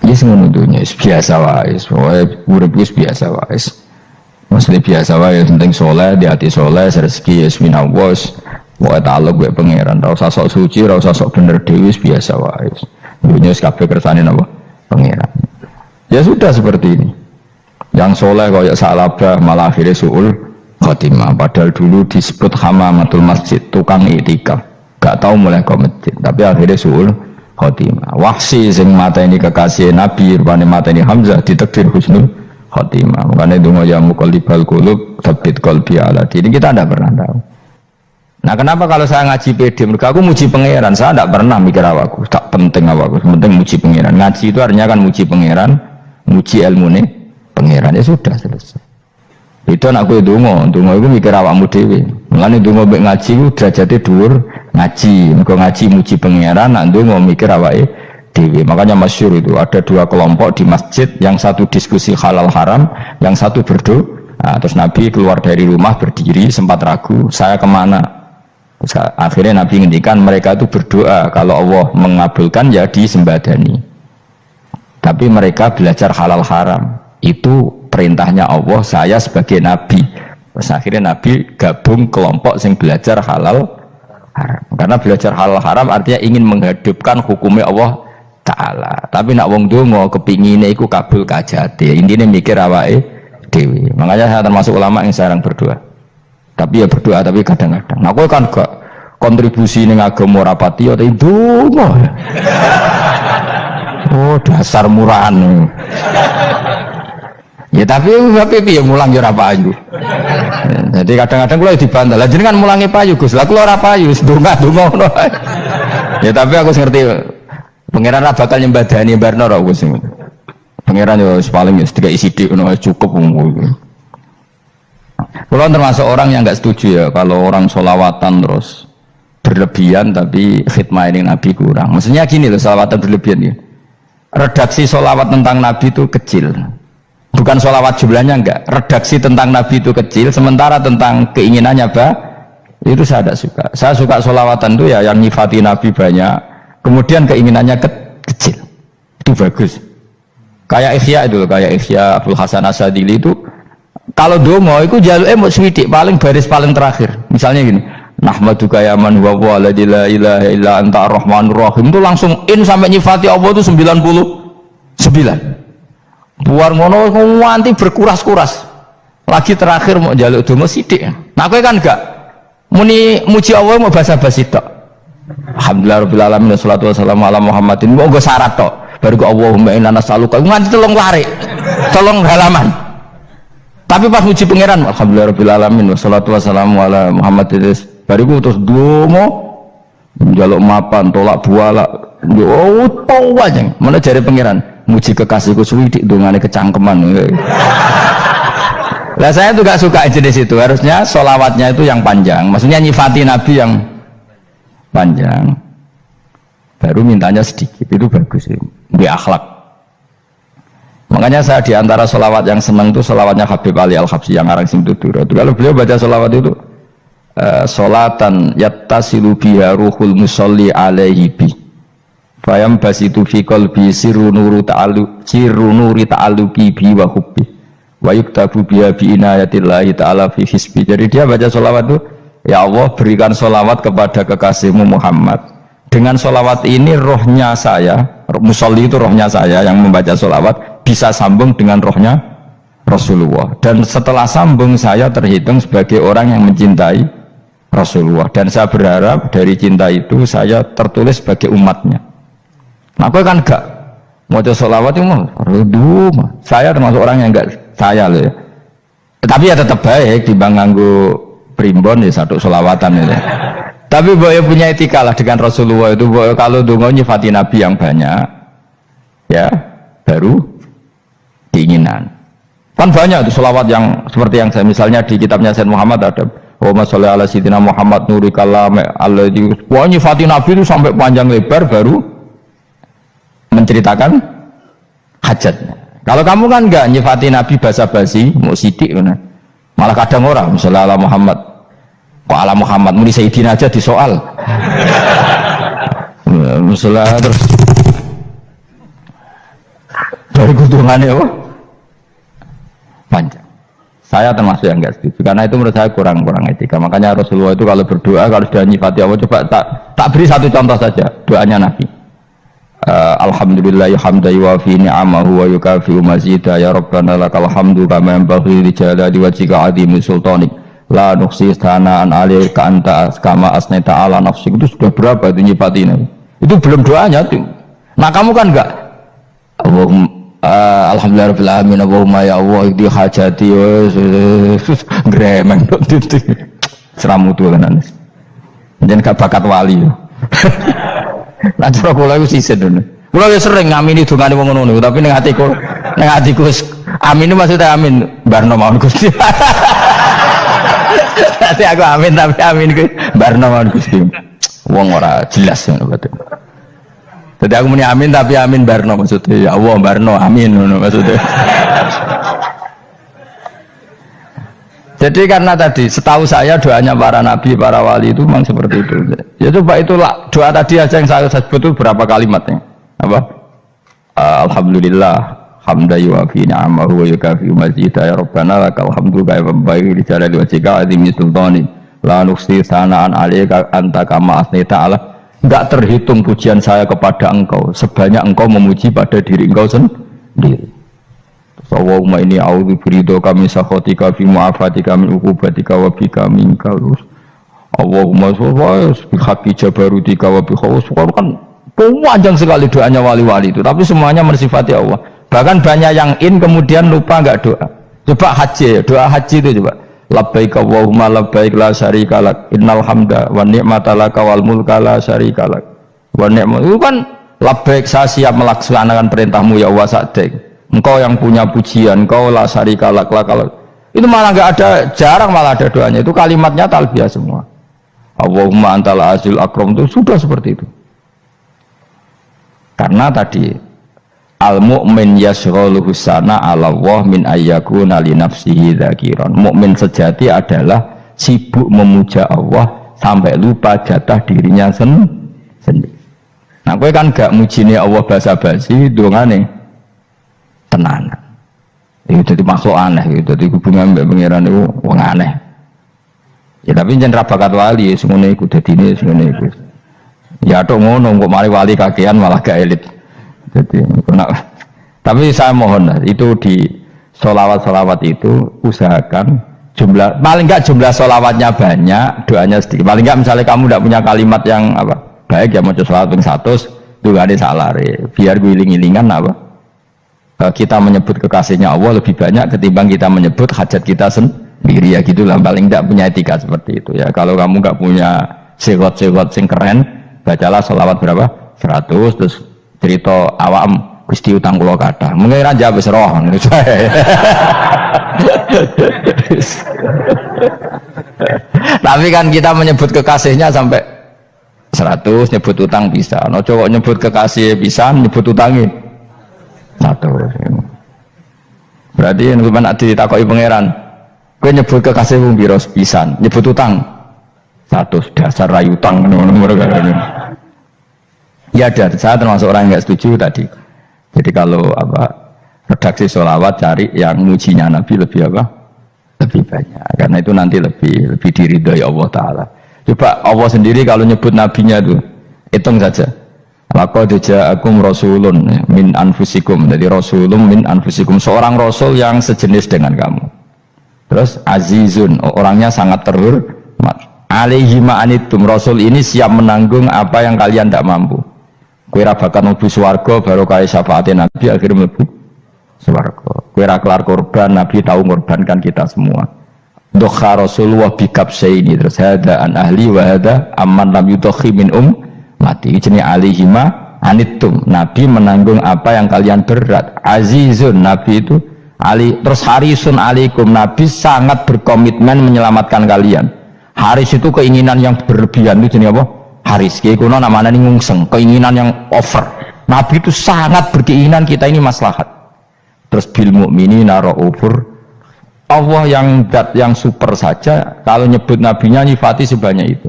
Yes ngono dunya biasa wae, urip wis biasa wae. Maksudnya biasa wae penting soleh, di hati soleh, rezeki yes minallah. Wae taluk wae pangeran, ora usah sok suci, ora usah sok bener dhewe biasa wae. Dunya wis kabeh kersane napa? Pangeran. Ya sudah seperti ini. Yang soleh kaya salabah malah akhirnya suul khotimah. Padahal dulu disebut hamamatul masjid, tukang iktikaf. Gak tahu mulai ke masjid, tapi akhirnya suul khotimah. Wahsi sing mateni kekasih Nabi, rupane mateni Hamzah ditakdir husnul khotimah. Makanya donga ya muqallibal qulub tsabbit qalbi ala dini. Kita tidak pernah tahu. Nah, kenapa kalau saya ngaji PD? Mereka aku muji pangeran, saya tidak pernah mikir awakku, tak penting awakku, penting muji pangeran. Ngaji itu artinya kan muji pangeran, muji ilmu nih pangeran, ya sudah selesai. Itu anakku donga itu mikir awakmu dhewe. Mulane donga mek ngaji ku derajate dhuwur ngaji, mergo ngaji muji pangeran, nak donga mikir awake dhewe. Makanya masyhur itu ada dua kelompok di masjid, yang satu diskusi halal haram, yang satu berdoa. Nah, terus Nabi keluar dari rumah berdiri, sempat ragu, saya kemana? Terus, akhirnya Nabi ngendikan mereka itu berdoa, kalau Allah mengabulkan ya disembadani. Tapi mereka belajar halal haram. Itu perintahnya Allah, saya sebagai Nabi. Terus akhirnya Nabi gabung kelompok yang belajar halal haram. Karena belajar halal haram artinya ingin menghidupkan hukumnya Allah Ta'ala. Tapi nak wong donga kepinginnya iku kabul kajate. Intinya mikir awake dewi. Makanya saya termasuk ulama yang jarang berdoa. Tapi ya berdoa, tapi kadang-kadang. Nah, aku kan gak kontribusi ning agama rapati ya donga. Oh, dasar murahan. Ya tapi piye mulang ya ora payu. Jadi kadang-kadang kula dibantah. Lah jenengan mulangi payu Gus. Lah kula ora payu, donga-donga ngono. Ya tapi aku ngerti pangeran ora bakal nyembadani barno ora Gus. Pangeran yo paling wis dikai sithik ngono cukup ngono. Kula termasuk orang yang enggak setuju ya kalau orang sholawatan terus berlebihan tapi khidmah ini Nabi kurang. Maksudnya gini loh, sholawatan berlebihan ya. Redaksi sholawat tentang Nabi itu kecil. Bukan sholawat jumlahnya enggak, redaksi tentang Nabi itu kecil, sementara tentang keinginannya itu saya tidak suka. Saya suka sholawatan itu ya yang nyifati Nabi banyak, kemudian keinginannya kecil, itu bagus. Kayak Ikhya itu, kayak Ikhya Abdul Hasan Asadili itu, kalau dongo itu jaluk mau swidik paling baris paling terakhir. Misalnya gini, Nahmaduka ya man huwa la ilaha illa anta ar-rahmanur rahim, itu langsung in sampai nyifati Allah itu 99. Buar ngono nganti berkuras-kuras. Lagi terakhir mau jaluk donga sithik. Nah kowe kan enggak muni muji Allah mau basa-basi tok. Alhamdulillah rabbil alamin wassalatu wassalamu ala Muhammadin. Monggo syarat tok. Baru ke Allahumma inna nas'aluka nganti telung lari. Telung halaman. Tapi pas muji pangeran alhamdulillah rabbil alamin wassalatu wassalamu ala Muhammadin. Baru terus donga njaluk mapan tolak buala. Oh tau aja. Mana jare pangeran? Muji kekasihku suwidik dongane kecangkeman. Lah saya tuh gak suka jenis itu. Harusnya sholawatnya itu yang panjang. Maksudnya nyifati Nabi yang panjang. Baru mintanya sedikit. Itu bagus sih. Di akhlak. Makanya saya diantara sholawat yang senang itu sholawatnya Habib Ali Al-Habsyi yang arang sing tutur. Kalau beliau baca sholawat itu sholatan yattasilu biha ruhul musolli alaihi bi. Fayam basitu fi qalbi sirru nuri ta'alluqi bi wa hubbi wa yuktabu biha bi inayatillahi ta'ala fi hisbi. Jadi dia baca sholawat itu, ya Allah berikan sholawat kepada kekasihmu Muhammad. Dengan sholawat ini rohnya saya, musolli itu rohnya saya yang membaca sholawat bisa sambung dengan rohnya Rasulullah. Dan setelah sambung saya terhitung sebagai orang yang mencintai Rasulullah. Dan saya berharap dari cinta itu saya tertulis sebagai umatnya. Nah, aku kan enggak mau sholawat itu mah, saya termasuk orang yang enggak saya loh ya. Tapi ya tetap baik dibanding nganggo primbon ya satu sholawatan ya. Tapi boleh punya etika lah dengan Rasulullah itu. Kalau dongo nyifati Nabi yang banyak, ya baru keinginan. Kan banyak itu sholawat yang seperti yang saya misalnya di kitabnya Sayyid Muhammad ada. Allahumma sholli ala sayyidina Muhammad nuri kalam alladzi. Wah nyifati Nabi itu sampai panjang lebar baru menceritakan hajatnya. Kalau kamu kan enggak nyifati Nabi basa-basi, mau sidik mana? Malah kadang orang, misalnya ala Muhammad, kok ala Muhammad, muni Sayyidina aja disoal. Misalnya terus Baru hitungannya apa? Panjang. Saya termasuk yang enggak setuju karena itu menurut saya kurang etika. Makanya Rasulullah itu kalau berdoa kalau sudah nyifati Allah, coba tak beri satu contoh saja doanya Nabi. Alhamdulillah hamdan yuwafi ni'amahu wa yukafi'u mazidah ya Rabbana lakal hamdu kama yanbaghi li jalali wajhika 'azimi sultanik la nuhsi thana'an 'alaika anta kama asnaita 'ala nafsik. Itu sudah berapa itu nyifati ini? Itu belum doanya tuh. Nah kamu kan enggak Alhamdulillah rabbil alamin Allahumma ya Allah itu hajati gremeng itu seramutu kan jangan gak bakat wali nah cara kula iku sisen dene kula ya sering ngamini dongane wong ngono tapi ning atiku amin itu maksudnya amin barno mawon Gusti nanti aku amin tapi amin ku barno mawon Gusti wong ora jelas ngono betul. Jadi aku muni amin tapi amin barno maksudnya ya Allah barno amin maksudnya. Jadi karena tadi setahu saya doanya para nabi para wali itu memang seperti itu. Ya coba itulah doa tadi aja yang saya sebut itu berapa kalimatnya? Apa? Alhamdulillah hamdan yuwafi ni'amahu wa yukafi'u mazidah ya Rabbana lakal hamdu kama yanbaghi li jalali wajhika 'azimi sultanik la nuhsi thana'an 'alaika anta kama asnaita 'ala. Enggak terhitung pujian saya kepada engkau sebanyak engkau memuji pada diri engkau sendiri. Allahumma inni a'udzu biridhoka min sakhatika fi mu'afatika min uqubatika wa bika minka. Allahumma sholli bi haqqi jabarutika wa bi khawfika. Kan panjang sekali doanya wali-wali itu, tapi semuanya mensifati Allah. Bahkan banyak yang kemudian lupa enggak doa. Coba haji, doa haji itu coba. Labbaik Allahumma labbaik la syarika lak innal hamda wa ni'mata laka wal mulka la syarika lak wa ni'mat. Itu kan labbaik saya siap melaksanakan perintahmu ya Allah sa'dik. Engkau yang punya pujian, engkau la syarika lak lakal. Itu malah enggak ada, jarang malah ada doanya. Itu kalimatnya talbiyah semua. Allahumma antal azil akram itu sudah seperti itu. Karena tadi al-mu'min yashghaluhu sana 'ala Allah min ayyakuna li nafsihi dzakiran. Mukmin sejati adalah sibuk memuja Allah sampai lupa jatah dirinya sendiri. Nah, kowe kan gak mujine Allah basa-basi, dongane tenanan. Itu jadi makhluk aneh gitu. Jadi hubungan mbek pangeran itu wong aneh. Ya tapi jan ra bakat wali semono iku dadine semono iku. Ya tok ngono kok mari wali kakean malah gak elit. Jadi, tapi saya mohon itu di sholawat itu usahakan jumlah paling enggak jumlah sholawatnya banyak, doanya sedikit. Paling enggak misalnya kamu tidak punya kalimat yang apa baik ya mau sholawat yang 100 itu gak ada salah biar guling-gilingan apa kita menyebut kekasihnya Allah lebih banyak ketimbang kita menyebut hajat kita sendiri ya gitulah. Paling enggak punya etika seperti itu ya. Kalau kamu enggak punya sewot-sewot sing keren, bacalah sholawat berapa 100 terus cerita awam Gusti utang kula kathah. Mengira jawab wis roh. Tapi kan kita menyebut kekasihnya sampai 100, nyebut utang bisa. No cowok nyebut kekasih bisa, nyebut utangnya 100. Berarti yang mana ditakoki pangeran, kowe nyebut kekasih wong pira pisan, nyebut utang 100 dasar rayu utang nomor ya ada, saya termasuk orang yang nggak setuju tadi. Jadi kalau apa redaksi sholawat cari yang mujinya Nabi lebih apa? Lebih banyak. Karena itu nanti lebih diridhoi Allah Taala. Coba Allah sendiri kalau nyebut nabinya itu hitung saja. Laqad ja'akum rasulun min anfusikum. Jadi rasulun min anfusikum, seorang rasul yang sejenis dengan kamu. Terus azizun, orangnya sangat terhormat. Alaihi ma'anitum, rasul ini siap menanggung apa yang kalian tidak mampu. Kowe ra bakal mlebu swarga baru kaya syafaatnya Nabi akhirnya mlebu swarga. Kowe ra kelar korban, Nabi tahu mengorbankan kita semua. Dokha Rasulullah bikabsaini terus hada an ahli wa hada amman lam yudokhi min mati. Jenenge alihima anittum. Nabi menanggung apa yang kalian berat. Azizun, Nabi itu ali terus harisun alaikum. Nabi sangat berkomitmen menyelamatkan kalian. Haris itu keinginan yang berlebihan itu jenenge apa? Haris, kayak kuno namanya ini ngungseng, keinginan yang over. Nabi itu sangat berkeinginan kita ini maslahat. Terus bil mukminina raufur. Allah yang super saja kalau nyebut nabinya nyifati sebanyak itu.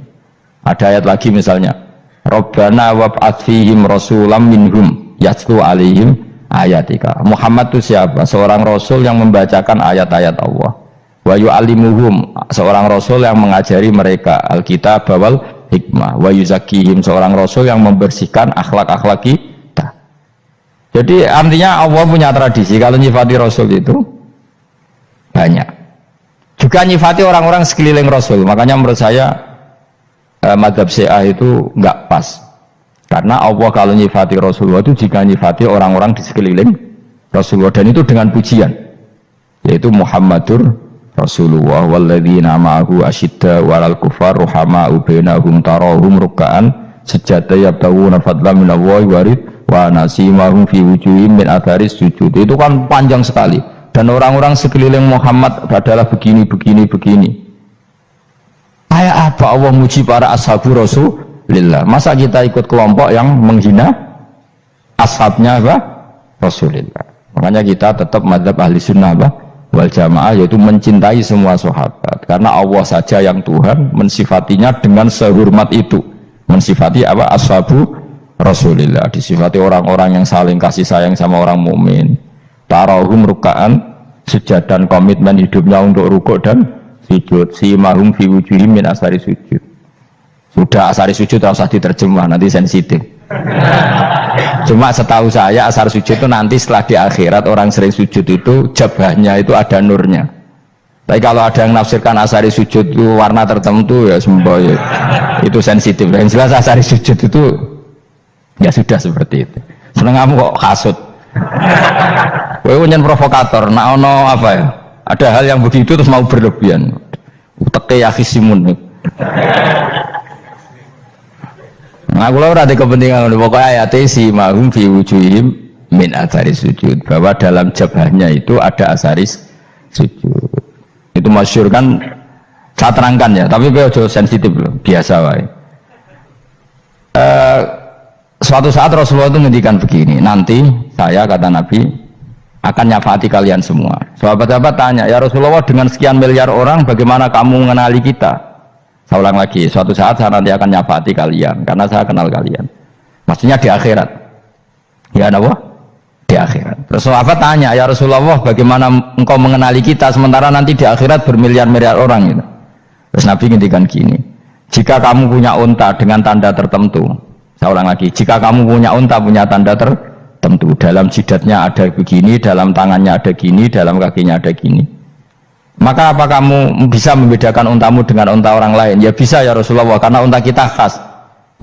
Ada ayat lagi misalnya, Rabbana wab'ats fihim rasulam minhum yatlu alaihim ayatika. Muhammad itu siapa? Seorang rasul yang membacakan ayat-ayat Allah. Wa yu'allimuhum, seorang rasul yang mengajari mereka alkitab wal hikmah. Wa yuzakkihim, seorang rasul yang membersihkan akhlak-akhlak kita. Jadi artinya Allah punya tradisi kalau nyifati rasul itu banyak. Juga nyifati orang-orang sekeliling rasul. Makanya menurut saya madzhab Syiah itu enggak pas. Karena Allah kalau nyifati Rasulullah itu jika nyifati orang-orang di sekeliling Rasulullah, dan itu dengan pujian, yaitu Muhammadur Rasulullah walladzina ma'ahu asyidda walal kufar ruhama'u bainahum tarahum ruk'an sujada yabtaguna fadlan minallahi warid wa nasimahum fi wujuhihim min atharis sujud. Itu kan panjang sekali, dan orang-orang sekeliling Muhammad adalah begini. Kayak apa Allah muji para ashabu Rasulillah? Masa kita ikut kelompok yang menghina ashabnya apa? Rasulillah. Makanya kita tetap madzhab ahli sunnah apa? Wal jamaah, yaitu mencintai semua sahabat. Karena Allah saja yang Tuhan mensifatinya dengan sehormat itu. Mensifati apa? Ashabu Rasulillah. Disifati orang-orang yang saling kasih sayang sama orang mukmin. Tarahum ruka'an, sujud dan komitmen hidupnya untuk rukuk dan sujud. Si mahum fi wujuhim min asari sujud. Sudah asari sujud tidak usah diterjemah, nanti sensitif. Cuma setahu saya asar sujud itu nanti setelah di akhirat orang sering sujud itu jabahnya itu ada nurnya. Tapi kalau ada yang nafsirkan asari sujud itu warna tertentu ya semboy, itu sensitif. Yang jelas asari sujud itu ya sudah seperti itu. Seneng kamu kok kasut. Kowe nyen provokator, nak ono apa ya? Ada hal yang begitu terus mau berlebihan. Uteke ya khisimun. Nah, kalau ada kepentingan pokoknya ayat si mahum fi wujuhim min asaris sujud, bahwa dalam jabahnya itu ada asaris sujud. Itu masyhur kan, saya terangkan ya, tapi ojo sensitif loh, biasa wae. Suatu saat Rasulullah itu ngendikan begini, nanti saya kata Nabi akan nyafaati kalian semua. Sahabat-sahabat tanya, ya Rasulullah dengan sekian miliar orang bagaimana kamu mengenali kita? Saya ulang lagi, suatu saat saya nanti akan nyafaati kalian karena saya kenal kalian. Maksudnya di akhirat. Ya Allah, di akhirat. Terus sahabat tanya, ya Rasulullah bagaimana engkau mengenali kita sementara nanti di akhirat bermiliar-miliar orang gitu. Terus Nabi ngendikan gini, jika kamu punya unta dengan tanda tertentu, saya ulang lagi, jika kamu punya unta punya tanda tertentu, dalam jidatnya ada begini, dalam tangannya ada gini, dalam kakinya ada gini, maka apa kamu bisa membedakan untamu dengan unta orang lain? Ya bisa ya Rasulullah, karena unta kita khas.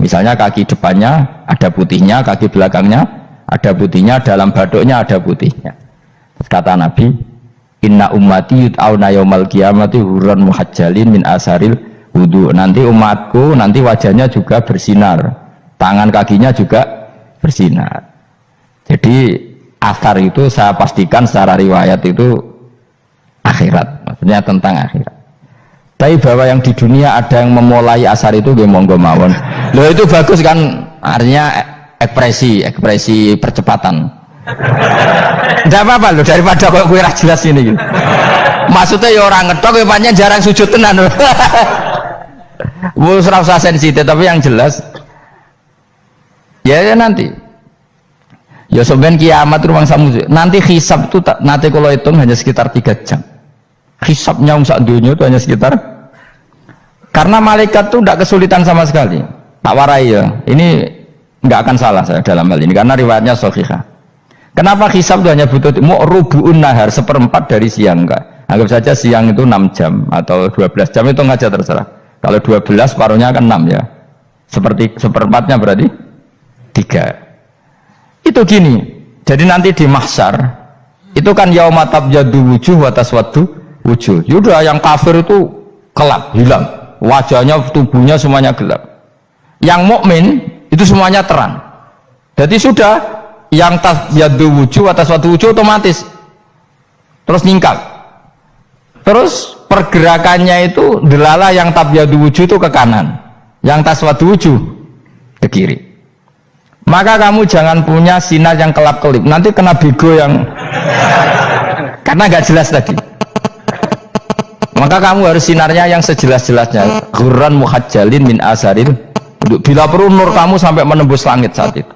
Misalnya kaki depannya ada putihnya, kaki belakangnya ada putihnya, dalam baduknya ada putihnya. Kata Nabi, inna ummati yud'auna yaumal qiyamati hurran muhajjalin min asaril wudu. Nanti umatku nanti wajahnya juga bersinar, tangan kakinya juga bersinar. Jadi asar itu saya pastikan secara riwayat itu akhirat, maksudnya tentang akhirat. Tapi bahwa yang di dunia ada yang memulai asar itu gue monggo mawon. Loh itu bagus kan, artinya ekspresi percepatan. Tidak apa-apa loh, daripada kok gue jelas ini gitu. Maksudnya ya orang ngetok ya panjang jarang sujud tenan. Gue serasa sensitif, tapi yang jelas ya nanti ya sebenarnya kiamat ruang samu nanti hisab itu nanti kalau hitung hanya sekitar 3 jam. Hisabnya sak dunia itu hanya sekitar, karena malaikat itu tidak kesulitan sama sekali. Tak warai ya, ini nggak akan salah saya dalam hal ini karena riwayatnya sahihah. Kenapa hisab itu hanya butuh rubu'un nahar, 1/4 dari siang? Enggak, anggap saja siang itu 6 jam atau 12 jam, itu aja terserah. Kalau 12 separuhnya kan 6 ya, seperti 1/4-nya berarti 3. Itu gini, jadi nanti di mahsyar itu kan yauma tabyaddu wujuh wa taswaddu wujuh. Yaudah yang kafir itu kelap, hilang, wajahnya, tubuhnya semuanya gelap. Yang mukmin itu semuanya terang. Jadi sudah yang tabyaddu wujuh wa taswaddu wujuh otomatis terus ningkat. Terus pergerakannya itu delala yang tabyaddu wujuh itu ke kanan, yang taswaddu wujuh ke kiri. Maka kamu jangan punya sinar yang kelap-kelip, nanti kena bego yang karena nggak jelas tadi. Maka kamu harus sinarnya yang sejelas-jelasnya, ghurran muhajjalin min asaril. Bila perlu nur kamu sampai menembus langit saat itu.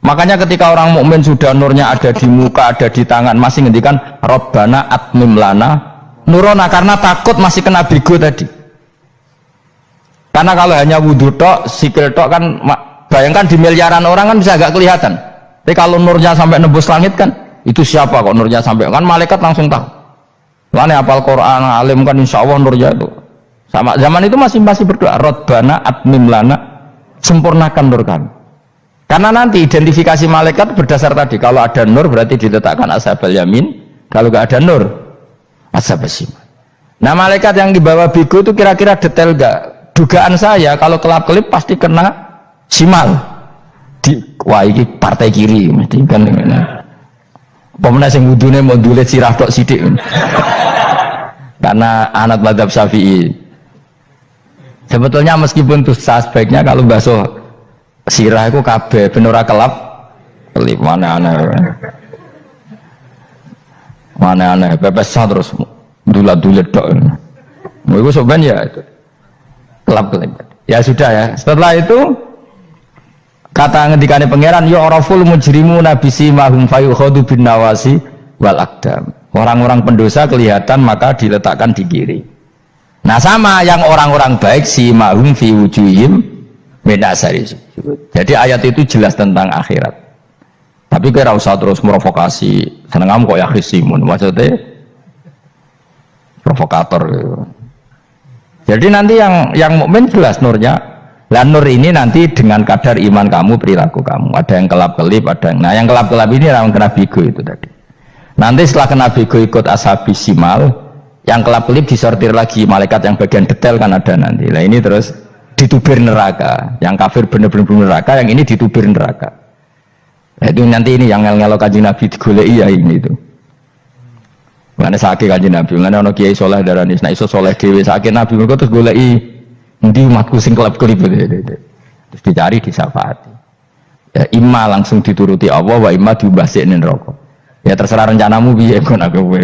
Makanya ketika orang mukmin sudah nurnya ada di muka, ada di tangan, masih ngendikan Rabbana atmim lana nurona, karena takut masih kena bigo tadi. Karena kalau hanya wudhu tok, sikil tok kan, bayangkan di miliaran orang kan bisa agak kelihatan. Tapi kalau nurnya sampai nembus langit kan, itu siapa kok nurnya sampai, kan malaikat langsung tahu. Lane hafal Quran, alim kan insya Allah nurnya itu. Sama zaman itu masih berdoa, Rabbana atmim lana, sempurnakan nur kami. Karena nanti identifikasi malaikat berdasar tadi, kalau ada nur berarti diletakkan ashabal yamin, kalau nggak ada nur ashabal shimal. Nah malaikat yang dibawa bigo itu kira-kira detail nggak? Dugaan saya kalau kelap-kelip pasti kena simal. Wah ini partai kiri mesti kan. Pemenang yang wudhunya mau dulet sirah tok sidik. Karena anak madhab Syafi'i. Sebetulnya meskipun itu sebaiknya kalau basuh sirah itu kabeh benora kelap kelip mana aneh pepesah terus dulat-dulet tok. Itu sebenarnya ya itu kelap-kelip. Ya sudah ya. Setelah itu kata ngendikane pangeran ya araful mujrimuna bisimahum fayukhadu bin nawasi wal aqdam. Orang-orang pendosa kelihatan maka diletakkan di kiri. Nah sama yang orang-orang baik simahum fi wujuhim min asari sujud. Jadi ayat itu jelas tentang akhirat. Tapi kira usah terus merovokasi. Seneng kamu kok ya khisimun, maksudnya provokator gitu. Jadi nanti yang mukmin jelas nurnya. Lah nur ini nanti dengan kadar iman kamu, perilaku kamu. Ada yang kelap-kelip, ada yang... Nah yang kelap-kelip ini yang kena bigo itu tadi. Nanti setelah kena bigo ikut ashabi simal, yang kelap-kelip disortir lagi malaikat yang bagian detail kan ada nanti. Nah ini terus ditubir neraka. Yang kafir benar-benar neraka, yang ini ditubir neraka. Nah, itu nanti ini yang ngel-ngelo kanjeng Nabi digoleki ya ini itu. Mana sakit kanjeng Nabi, mana ono kiai soleh darani, nah iso soleh dewe sakit Nabi mereka terus goleki endi umatku sing kelap-kelip terus dicari disyafaati. Ya imma langsung dituruti Allah wa imma diubasikne neraka. Ya terserah rencanamu piye kon aku kowe.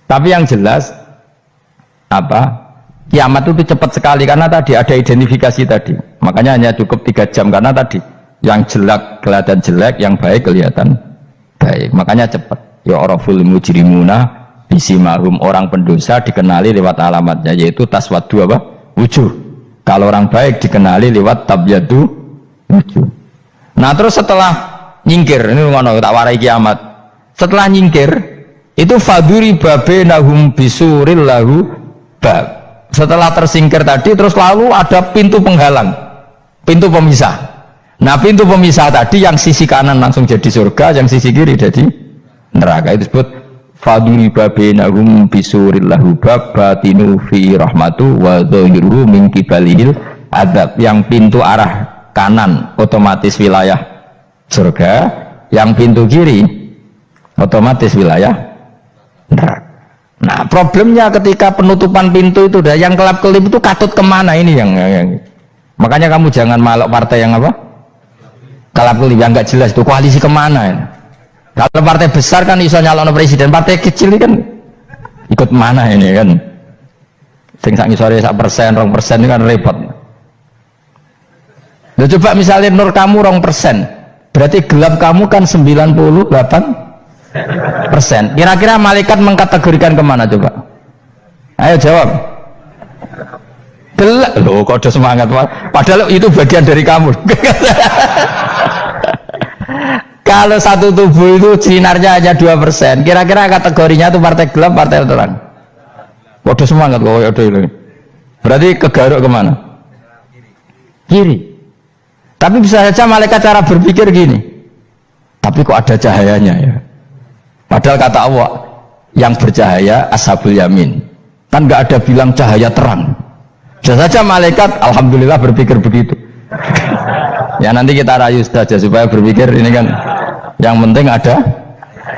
Tapi yang jelas apa? Kiamat itu cepat sekali karena tadi ada identifikasi tadi. Makanya hanya cukup 3 jam karena tadi yang jelek kelihatan jelek, yang baik kelihatan baik. Makanya cepat. Ya araful mujrimuna bisimahum, orang pendosa dikenali lewat alamatnya yaitu taswaddu apa? Wujuh. Kalau orang baik dikenali lewat tabyadu wujuh. Nah terus setelah nyingkir, ini ngono tak warai kiamat. Setelah nyingkir itu faduri babenahum bisuril lahu bab. Setelah tersingkir tadi terus lalu ada pintu penghalang, pintu pemisah. Nah pintu pemisah tadi yang sisi kanan langsung jadi surga, yang sisi kiri jadi neraka. Itu disebut faduri babenahum bisuril lahu bab batinu fi rahmatu wa dhahiruhu min kibalihil adab. Yang pintu arah kanan otomatis wilayah surga, yang pintu kiri otomatis wilayah neraka. Nah problemnya ketika penutupan pintu itu yang kelap-kelip itu katut kemana ini yang makanya kamu jangan malok partai yang apa kelap-kelip yang nggak jelas itu koalisi kemana ya. Kalau partai besar kan iso nyalon presiden, partai kecil ini kan ikut mana ini kan sing sak ngisore 1%, 2% ini kan repot. Nah, coba misalnya nur kamu 2%, berarti gelap kamu kan 98%. Kira-kira malaikat mengkategorikan kemana coba? Ayo jawab. Gelap loh, kok ada semangat padahal itu bagian dari kamu. Kalau satu tubuh itu sinarnya hanya 2%, kira-kira kategorinya itu partai gelap, partai terang. Waduh semangat kok ada ini. Berarti kegaruk kemana? Kiri. Tapi bisa saja malaikat cara berpikir gini. Tapi kok ada cahayanya ya? Padahal kata Allah yang bercahaya ashabul yamin. Kan nggak ada bilang cahaya terang. Bisa saja malaikat alhamdulillah berpikir begitu. Ya nanti kita rayu saja supaya berpikir ini kan yang penting ada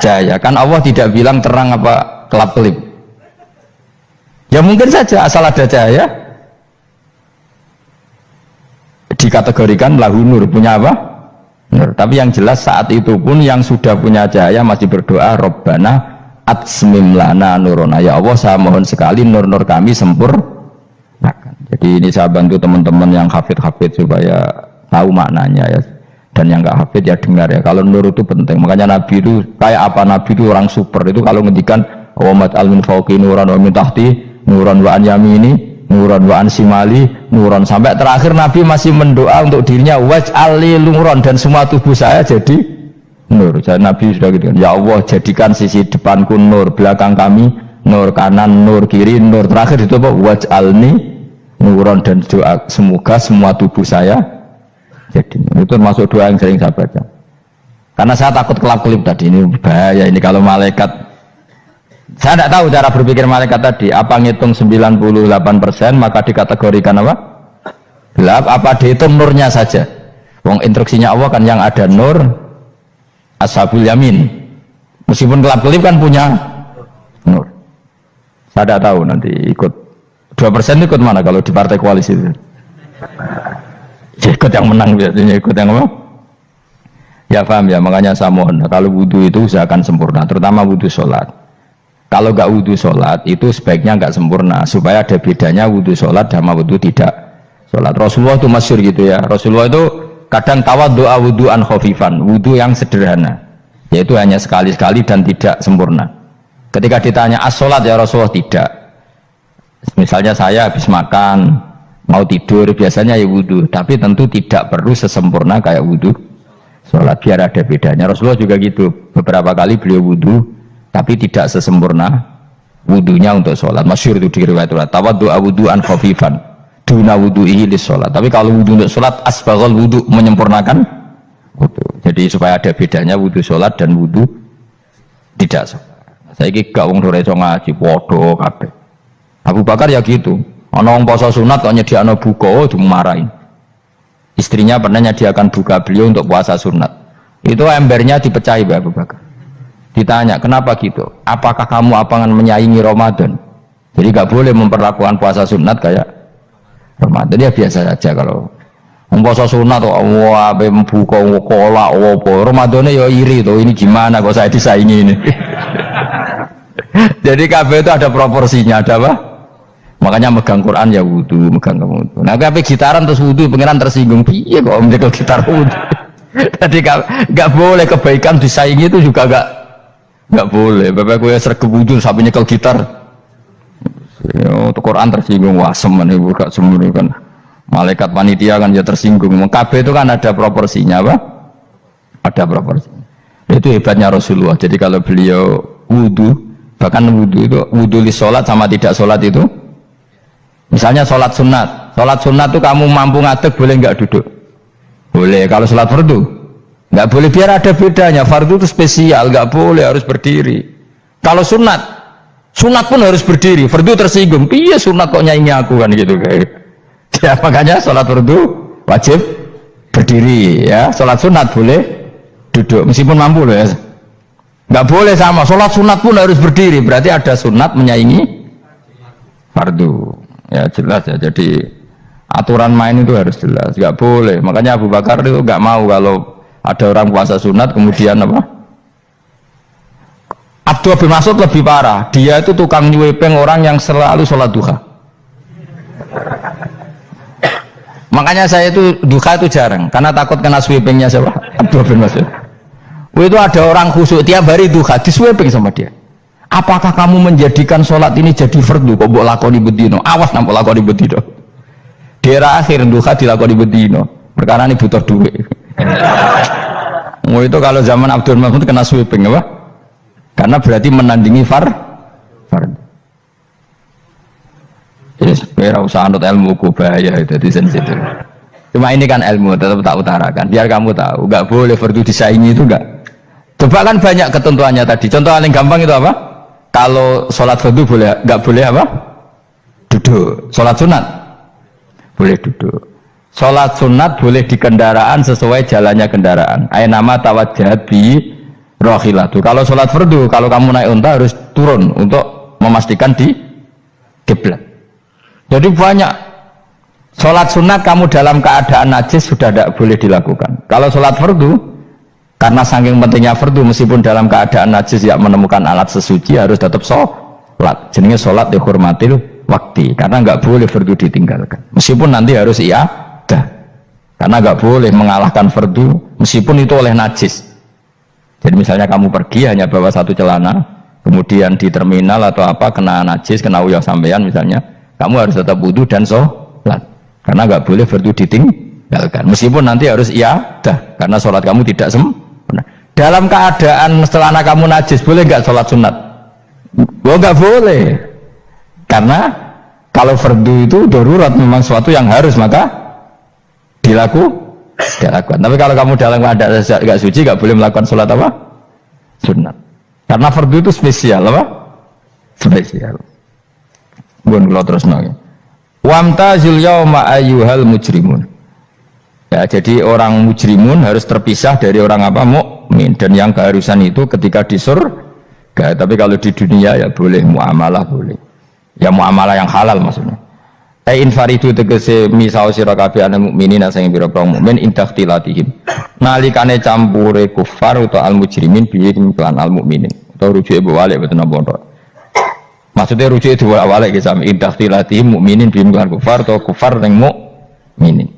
cahaya. Kan Allah tidak bilang terang apa kelap-kelip. Ya mungkin saja asal ada cahaya dikategorikan lahu nur, punya apa? Nur. Tapi yang jelas saat itu pun yang sudah punya cahaya masih berdoa Rabbana atsmim lana nurona, ya Allah saya mohon sekali nur-nur kami sempurnakan. Jadi ini saya bantu teman-teman yang hafid-hafid supaya tahu maknanya ya. dan yang nggak hafid ya dengar ya. Kalau nur itu penting, makanya Nabi itu kayak apa, Nabi itu orang super itu kalau ngendikan awamat al min fauqi nuran wa min tahti nuran wa an yamini nuran wa an simali nuran, sampai terakhir Nabi masih mendoa untuk dirinya waj'ali nuran, dan semua tubuh saya jadi nur. Jadi Nabi sudah gitu, ya Allah jadikan sisi depanku nur, belakang kami nur, kanan nur, kiri nur, terakhir itu apa, waj'alni nuran, dan doa semoga semua tubuh saya jadi nur. Itu termasuk doa yang sering saya baca, karena saya takut kelap-kelip tadi, ini bahaya ini kalau malaikat. Saya tidak tahu cara berpikir malaikat tadi, apa ngitung 98% maka dikategorikan apa? Gelap, apa dihitung nurnya saja? Wong instruksinya Allah kan yang ada nur ashabul yamin, meskipun kelap-kelip kan punya nur. Saya tidak tahu nanti ikut 2% ikut mana kalau di partai koalisi itu? Ya, ikut yang menang biasanya, ikut yang apa? Ya paham ya, makanya saya mohon kalau wudhu itu usahakan sempurna, terutama wudhu sholat. Kalau nggak wudhu sholat itu sebaiknya nggak sempurna, supaya ada bedanya wudhu sholat sama wudhu tidak sholat. Rasulullah itu masyhur gitu ya, Rasulullah itu kadang tawaddu'a wudhu'an khafifan, wudhu yang sederhana, yaitu hanya sekali-sekali dan tidak sempurna. Ketika ditanya as-sholat ya Rasulullah, tidak. Misalnya saya habis makan mau tidur biasanya ya wudhu, tapi tentu tidak perlu sesempurna kayak wudhu sholat, biar ada bedanya. Rasulullah juga gitu, beberapa kali beliau wudhu tapi tidak sesempurna wudhunya untuk sholat. Masyhur itu di riwayat tawaddu'a wudhu'an khafifan duna wudhu'ihi lis sholat, tapi kalau wudhu untuk sholat asbaghal wudhu, menyempurnakan wudhu. Jadi supaya ada bedanya wudhu sholat dan wudhu tidak sholat. Saya gak wong sore ngaji podo kabeh. Abu Bakar ya gitu, ana wong poso sunat kok nyediakno buka dimarahin. Istrinya pernah nyediakan buka beliau untuk puasa sunat, itu embernya dipecahi Abu Bakar. Ditanya, kenapa gitu? Apakah kamu akan menyaingi Ramadan? Jadi gak boleh memperlakukan puasa sunat kayak Ramadan. Ya biasa saja kalau puasa sunat kok wah membuka kolak apa. Ramadannya ya iri tuh, ini gimana kok saya disaingi ini. Jadi kabeh itu ada proporsinya, ada apa? Makanya megang Quran ya wudu, megang wudu. Nah kabeh gitaran terus wudu, pengiran tersinggung. Piye kok menjaga gitar wudu? Jadi gak boleh kebaikan disaingi, itu juga gak boleh. Bapak gue sergap wudu sampai nyekel gitar. Untuk Quran tersinggung, wah semen ibu gak sembunyi kan. Malaikat panitia kan ya tersinggung. KB itu kan ada proporsinya apa? Ada proporsinya. Itu hebatnya Rasulullah. Jadi kalau beliau wudu, bahkan wudu itu wudu li sholat sama tidak sholat itu. Misalnya sholat sunat itu kamu mampu ngadeg boleh nggak duduk? Boleh. Kalau sholat fardu nggak boleh, biar ada bedanya. Fardu itu spesial, nggak boleh, harus berdiri. Kalau sunat pun harus berdiri. Fardu tersinggung, iya sunat kok nyaingi aku kan gitu kayak. Ya makanya sholat fardu wajib berdiri ya. Sholat sunat boleh duduk meskipun mampu loh ya. Nggak boleh sama. Sholat sunat pun harus berdiri. Berarti ada sunat menyaingi fardu. Ya jelas ya. Jadi aturan main itu harus jelas. Nggak boleh. Makanya Abu Bakar itu nggak mau kalau ada orang puasa sunat kemudian apa? Abdullah bin Mas'ud lebih parah. Dia itu tukang nyuepeng orang yang selalu sholat duha. Makanya saya itu duha itu jarang karena takut kena sweepingnya siapa? Abdullah bin Mas'ud. Itu ada orang khusyuk tiap hari duha di sweeping sama dia. Apakah kamu menjadikan sholat ini jadi fardu? Kok mbok lakoni bedino? Awas nampak lakoni bedino. Daerah akhir duha dilakoni bedino. Perkara ini butuh duit. Itu kalau zaman Abdul Mas'ud kena sweeping apa? Karena berarti menandingi fardu. Yes, kira usah anut ilmu ku bahaya itu di sensitif. Cuma ini kan ilmu tetap tak utarakan. Biar kamu tahu, nggak boleh fardu disaingi itu nggak. Coba kan banyak ketentuannya tadi. Contoh paling gampang itu apa? Kalau sholat fardu boleh, nggak boleh apa? Duduk. Sholat sunat boleh duduk. Sholat sunat boleh di kendaraan sesuai jalannya kendaraan. Ainama tawajjahat bi rohilatu. Kalau sholat fardu, kalau kamu naik unta harus turun untuk memastikan di kiblat. Jadi banyak sholat sunat kamu dalam keadaan najis sudah tidak boleh dilakukan. Kalau sholat fardu, karena saking pentingnya fardu, meskipun dalam keadaan najis tidak menemukan alat sesuci harus tetap sholat. Jenenge sholat dihormatil waktu, karena nggak boleh fardu ditinggalkan. Meskipun nanti harus iadah. Karena nggak boleh mengalahkan fardu meskipun itu oleh najis. Jadi misalnya kamu pergi hanya bawa satu celana, kemudian di terminal atau apa kena najis, kena uyah sampean misalnya, kamu harus tetap wudu dan sholat. Karena nggak boleh fardu ditinggalkan. Meskipun nanti harus iadah karena sholat kamu tidak sempurna. Dalam keadaan celana kamu najis boleh nggak sholat sunat? Oh nggak boleh. Karena kalau fardu itu darurat memang sesuatu yang harus maka dilakukan. Tapi kalau kamu dalam keadaan nggak suci nggak boleh melakukan sholat apa? Sunat. Karena fardu itu spesial apa? Spesial. Bukan kalau terus nanya. Wamtazil yauma ayyuhal mujrimun. Ya, jadi orang mujrimun harus terpisah dari orang apa? Mukmin. Dan yang keharusan itu ketika di surga. Tapi kalau di dunia ya boleh muamalah boleh. Ya muamalah yang halal maksudnya. Infaridu tegese misau sira kabeh ana mukminin sing pira-pira mukmin indahtilatihim nalikane campure kufar utawa al mujrimin bihi lan al mukminin utawa rujuke balik boten napa maksudnya rujuke diwalik ge sami indahtilatihim mukminin bihi lan kufar utawa kufar ning mukminin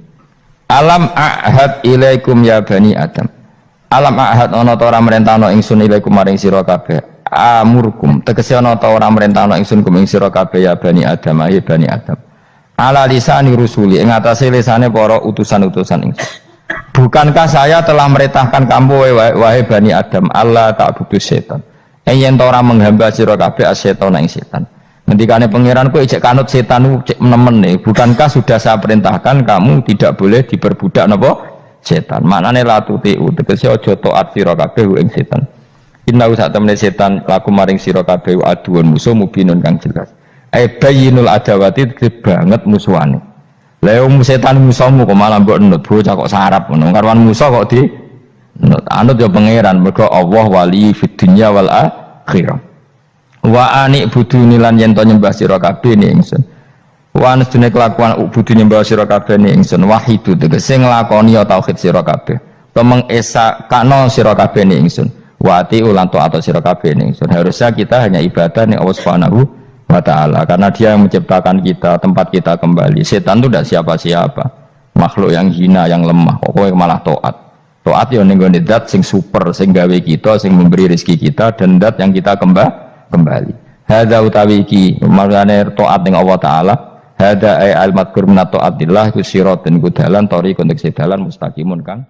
alam ahad ilaikum ya bani adam alam ahad ana ta ora merentano ingsun ilaikum maring sira kabeh amurkum tegese ana ta ora merentano ingsun kum ing sira kabeh ya bani adam ya bani adam ala lisani rusuli ing atase lisane para utusan-utusan ingsun. Bukankah saya telah merintahkan kamu wahai Bani Adam Allah ta'budu setan. Yen ora menghamba sira kabeh asetan ing setan. Ngendikane pangeran kowe ijek kanut setan cek nemen nih. Bukankah sudah saya perintahkan kamu tidak boleh diperbudak napa setan. Maknane la tuti tegese aja taat sira kabeh ing setan. Inna sak temene setan laku maring sira kabeh aduun musuh mubinun kang jelas. Bayinul adawati banget musuhane. Lah wong setan musuhmu kok malah mbok nut bocah kok sarap ngono. Karwan musuh kok di nut. Anut ya pangeran mergo Allah wali fid dunya wal akhirah. Wa ani buduni lan yen to nyembah sira kabeh ning ingsun. Wa anstune kelakuan budu nyembah sira kabeh ning ingsun wahidu tegese nglakoni tauhid sira kabeh. Tomeng esa kana sira kabeh ning ingsun. Wa ati ulan taat sira kabeh ning ingsun. Harusnya kita hanya ibadah ning Allah Subhanahu wa ta'ala karena dia yang menciptakan kita, tempat kita kembali. Setan itu tidak siapa-siapa, makhluk yang hina, yang lemah. Pokoknya malah taat ya ning gone zat sing super, sing gawe kita, sing memberi rezeki kita dan zat yang kita kembali. Hadza utawi iki maknane taat ning Allah taala. Hadza ay al madkur min taatillah ku siratun ku dalan tariqun dalan mustaqimun kan